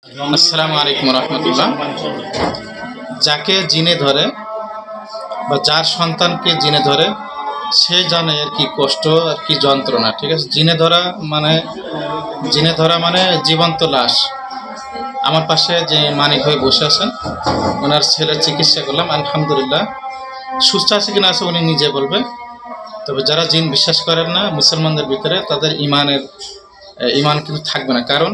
আসসালামু আলাইকুম রহমতুল্লাহ। যাকে জিনে ধরে বা যার সন্তানকে জিনে ধরে সে জানে আর কি কষ্ট আর কি যন্ত্রণা। ঠিক আছে, জিনে ধরা মানে জীবন্ত লাশ। আমার পাশে যে মানিক ভাই বসে আছেন, ওনার ছেলের চিকিৎসা করলাম, আলহামদুলিল্লাহ সুস্থ আছে কিনা আছে উনি নিজে বলবে। তবে যারা জিন বিশ্বাস করেন না মুসলমানদের ভিতরে, তাদের ইমান কিন্তু থাকবে না। কারণ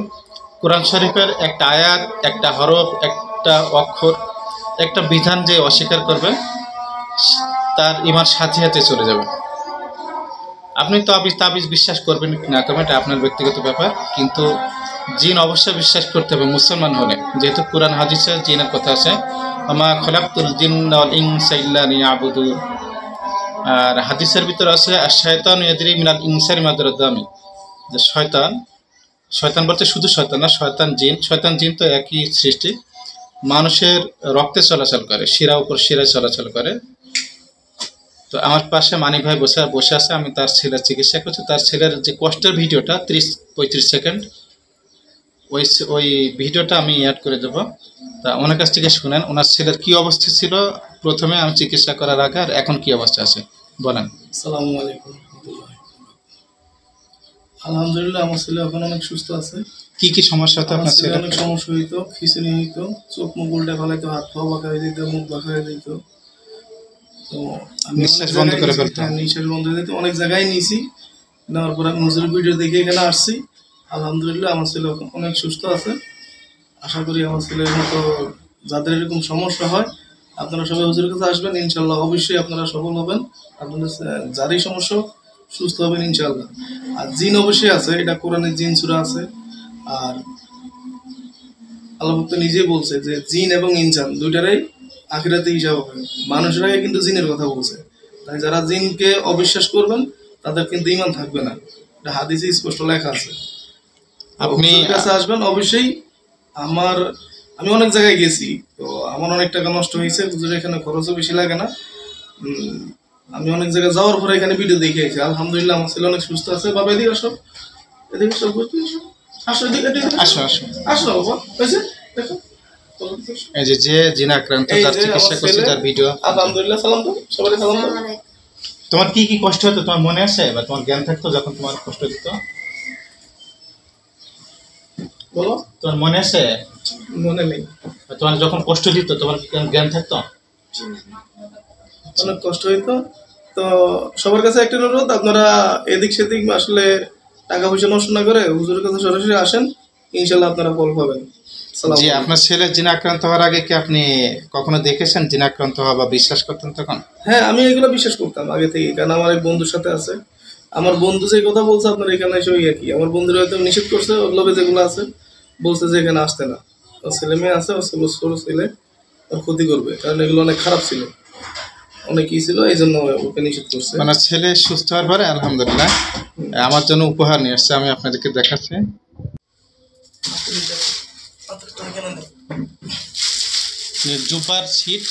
কোরআন শরীফের একটা আয়াত, একটা হরফ, একটা অক্ষর, একটা বিধান যে অস্বীকার করবে তার ইমান সাথে সাথে চলে যাবে। আপনি তো তাবিজ বিশ্বাস করবেন কি না করবেন এটা আপনার ব্যক্তিগত ব্যাপার, কিন্তু জিন অবশ্যই বিশ্বাস করতে হবে মুসলমান হলে, যেহেতু কোরআন হাদিসে জিনের কথা আছে, আমা খলাকতুল জিন্না ওয়াল ইনসা ইল্লা লিয়াবুদুন। আর হাদিসের ভিতরে আছে আশ-শায়তানু ইয়াজরি মিনাল ইনসানি মাজরাদ দামি, যে শয়তান বলতে শুধু শয়তান না, শয়তান জিন তো একই সৃষ্টি, মানুষের রক্তে চলাচল করে, শিরা উপর শিরায় চলাচল করে। তো আমার পাশে মানিক ভাই বসে আছে, আমি তার ছেলের চিকিৎসা করছি। তার ছেলের যে কষ্টের ভিডিওটা 30-35 সেকেন্ড, ওই ভিডিওটা আমি অ্যাড করে দেবো। তা ওনার কাছ থেকে শুনেন ওনার ছেলের কি অবস্থা ছিল প্রথমে আমি চিকিৎসা করার আগে, আর এখন কি অবস্থা আছে বলেন। আসসালামু আলাইকুম। আলহামদুলিল্লাহ আমার ছেলে এখন অনেক সুস্থ আছে। কি সমস্যা হতো আপনার ছেলে? অনেক সমস্যা হইতো, খিচুনি হইতো, চোখ মুখ উল্টে ফেলাইতো, হাত পা বাঁকা হয়ে দিত, মুখ বাঁকা হয়ে দিত। তো আমি নিঃশ্বাস বন্ধ করে ফেলতো। নিঃশ্বাস বন্ধ হয়ে যেত, অনেক জায়গায় নিয়েছি, নেওয়ার পর আমি হুজুরের ভিডিও দেখে এখানে আসছি। আলহামদুলিল্লাহ আমার ছেলে এখন অনেক সুস্থ আছে। আশা করি আমার ছেলের মতো যাদের এরকম সমস্যা হয় আপনারা সবাই হুজুরের কাছে আসবেন, ইনশাল্লাহ অবশ্যই আপনারা সফল হবেন। আপনাদের যারই সমস্যা সুস্থ হবেন ইনশাল্লাহ। আর জিন অবশ্যই আছে, এটা কোরআনে জিন সূরা আছে। আর আল্লাহ ভক্ত নিজেই বলছে যে জিন এবং ইনসান দুইটারই আখিরাতে হিসাব হবে। মানুষের আগে কিন্তু জিনের কথা বলছে, তাই যারা জিনকে অবিশ্বাস করবেন তাদের কিন্তু ঈমান থাকবে না, এটা হাদিসে স্পষ্ট লেখা আছে। আপনি কাছে আসবেন অবশ্যই। আমি অনেক জায়গায় গেছি, তো আমার অনেক টাকা নষ্ট হয়েছে, হুজুরের এখানে খরচও বেশি লাগে না। আমি অনেক জায়গায় যাওয়ার পরে এখানে ভিডিও দেখে আইছি, আলহামদুলিল্লাহ আমার ছেলে অনেক সুস্থ আছে। বাবা এদিকে আসো, এদিকে সব আসো, আসো বাবা, হয়েছে দেখো। এই যে জিন আক্রান্ত যার চিকিৎসা করছে তার ভিডিও। আলহামদুলিল্লাহ, সালাম দাও সবাই, সালাম দাও। তোমার কি কষ্ট হতো তোমার মনে আছে, বা তোমার জ্ঞান থাকতো যখন তোমার কষ্ট দিত? বলো, তোমার মনে আছে? মনে নেই। তোমার যখন কষ্ট দিত তোমার জ্ঞান থাকতো? অনেক কষ্ট হইতো। তো সবার কাছে একটা অনুরোধ, আপনারা এদিক সেদিক আসলে টাকা পয়সা নষ্ট না করে হুজুরের কাছে সরাসরি আসেন, ইনশাল্লাহ আপনারা ফল পাবেন। জি, আপনার ছেলে জিন আক্রান্ত হওয়ার আগে কি আপনি কখনো দেখেছেন জিন আক্রান্ত হওয়া বা বিশ্বাস করতেন তখন? হ্যাঁ, আমি এগুলো বিশ্বাস করতাম আগে থেকে, কারণ আমার এক বন্ধুর সাথে আছে। আমার বন্ধু যে কথা বলছে আপনার এখানে এসে ওই একই, আমার বন্ধুরা হয়তো নিষেধ করছে, ওগুলো যেগুলো আছে বলছে যে এখানে আসতে না, ওর ছেলে মেয়ে আছে, ওর ছোট ছেলে ওর ক্ষতি করবে, কারণ এগুলো অনেক খারাপ ছিল, অনেকই ছিল, এই জন্য ওকে নিষেধ করছে। মানে ছেলে সুস্থ হওয়ার পরে আলহামদুলিল্লাহ আমার জন্য উপহার নিয়ে আসছে, আমি আপনাদেরকে দেখাচ্ছি। জুব্বার সিট,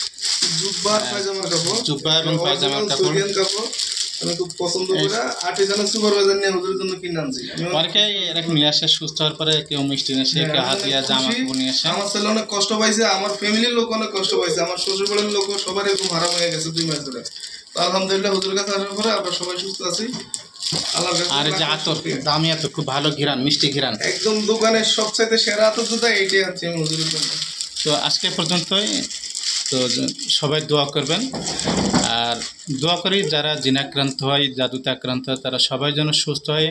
জুব্বা এবং পায়জামার কাপড় আমি খুব পছন্দ করে আর্টিজানাল সুপারভাইজার নিয়ে হুজুরের জন্য কিনে আনছি। অনেকে এরকম নিয়ে আসে সুস্থ হওয়ার পরে, কেউ মিষ্টি নিয়ে আসে, কেউ হাতিয়া জামা কাপড় নিয়ে আসে। আমার ছেলে অনেক কষ্ট পাইছে, আমার ফ্যামিলির লোক অনেক কষ্ট পাইছে, আমার শ্বশুর বাড়ির লোক সবার এরকম হারাম হয়ে গেছে 2 মাস ধরে। তো আলহামদুলিল্লাহ হুজুরের কাছে আসার পরে আমরা সবাই সুস্থ আছি। আর এই যে আতর, দামি আতর, খুব ভালো ঘিরান, মিষ্টি ঘিরান, একদম দোকানের সবচাইতে সেরা আতর যেটা এইটাই আছে আমি হুজুরের জন্য। তো আজকে পর্যন্তই। তো সবাই দোয়া করবেন, আর দোয়া করি যারা জিনাক্রান্ত হয়, জাদুতে আক্রান্ত হয়, তারা সবাই যেন সুস্থ হয়।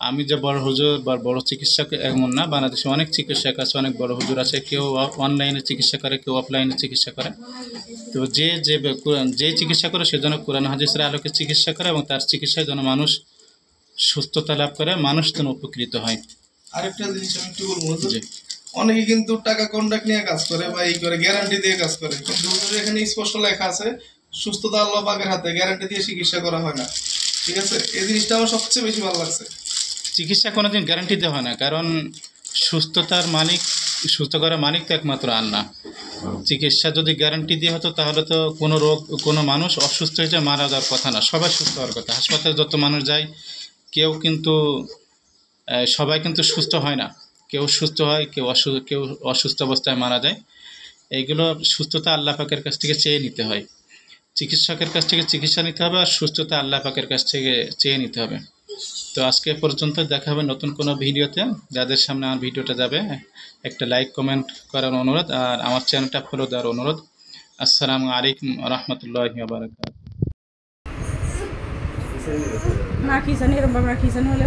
আমি যে বড় হুজুর বা বড় চিকিৎসক এমন না, বাংলাদেশে অনেক চিকিৎসক আছে, অনেক বড় হুজুর আছে, কেউ অনলাইনে চিকিৎসা করে, কেউ অফলাইনে চিকিৎসা করে। তো যে চিকিৎসা করে সে যেন কোরআন হাদিসের আলোকে চিকিৎসা করে, এবং তার চিকিৎসায় যেন মানুষ সুস্থতা লাভ করে, মানুষ যেন উপকৃত হয়। আরেকটা জিনিস আমি একটু বলবো, অনেকে কিন্তু টাকা কন্ট্রাক্ট নিয়ে কাজ করে বা এই করে গ্যারান্টি দিয়ে কাজ করে, কিন্তু এখানে স্পষ্ট লেখা আছে সুস্থতা আল্লাহ পাকের হাতে, গ্যারান্টি দিয়ে চিকিৎসা করা হয় না। ঠিক আছে, এই জিনিসটা আমার সবচেয়ে বেশি ভালো লাগছে। চিকিৎসা কোনোদিন গ্যারান্টি দেওয়া হয় না, কারণ সুস্থ করার মালিক তো একমাত্র আল্লাহ। চিকিৎসা যদি গ্যারান্টি দিয়ে হতো তাহলে তো কোনো মানুষ অসুস্থ হয়েছে মারা যাওয়ার কথা না, সবাই সুস্থ হওয়ার কথা। হাসপাতালে যত মানুষ যায় সবাই কিন্তু সুস্থ হয় না, কেউ সুস্থ হয়, কেউ অসুস্থ অবস্থায় মারা যায়। এইগুলো সুস্থতা আল্লাহ পাকের কাছ থেকে চেয়ে নিতে হয়, চিকিৎসকের কাছ থেকে চিকিৎসা নিতে হবে, আর সুস্থতা আল্লাহ পাকের কাছ থেকে চেয়ে নিতে হবে। তো আজকে পর্যন্ত, দেখা হবে নতুন কোনো ভিডিওতে। যাদের সামনে আমার ভিডিওটা যাবে একটা লাইক কমেন্ট করার অনুরোধ, আর আমার চ্যানেলটা ফলো দেওয়ার অনুরোধ। আসসালামু আলাইকুম রহমতুল্লাহি ওয়া বারাকাতুহু। রাখিছেন এরকম ভাবে রাখিছেন হলে